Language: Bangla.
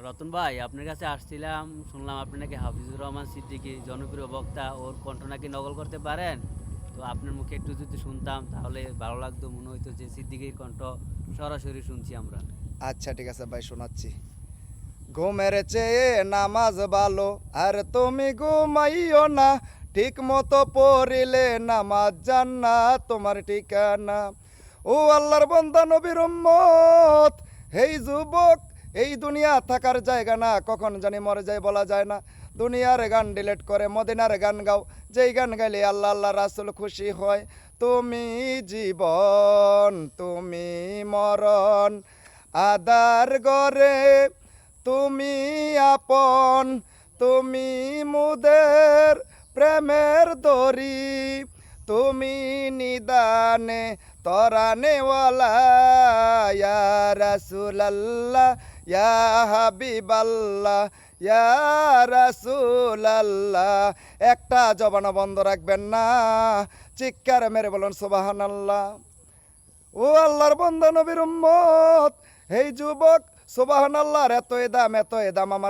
রতন ভাই, আপনার কাছে আসছিলাম, শুনলাম আপনি নাকি হাফিজুর রহমান সিদ্দিকী জনপ্রিয় বক্তা, ওর কণ্ঠ নাকি নকল করতে পারেন। তো আপনার মুখে একটু যদি শুনতাম তাহলে ভালো লাগতো, মনে হইতো যে সিদ্দিকীর কণ্ঠ সরাসরি শুনছি আমরা। আচ্ছা ঠিক আছে ভাই, শোনাচ্ছি। ঘুমের চেয়ে নামাজ ভালো, আর তুমি ঘুমাইও না, ঠিক মতো পড়িলে নামাজ জান্নাত তোমার ঠিকানা। ও আল্লাহর বান্দা নবীর উম্মত, হেই যুবক, এই দুনিয়া থাকার জায়গা না, কখন জানি মরে যায় বলা যায় না। দুনিয়ার গান ডিলেট করে মদিনার গান গাও, যেই গান গাইলে আল্লাহ আল্লাহ রাসূল খুশি হয়। তুমি জীবন, তুমি মরণ, আদার গরে তুমি আপন, তুমি মুদের প্রেমের দড়ি, তুমি নিদানে তরানেওয়ালা, ইয়া রাসূলাল্লাহ, ইয়া হাবিবাল্লাহ, ইয়া রাসূলাল্লাহ। একটা জবানও বন্ধ রাখবেন না, চিৎকার মেরে বলুন সুবহানাল্লাহ। ও আল্লাহর বান্দা নবীর উম্মত, এই যুবক, সুবহানাল্লাহর এতই দাম, এতই দাম আমার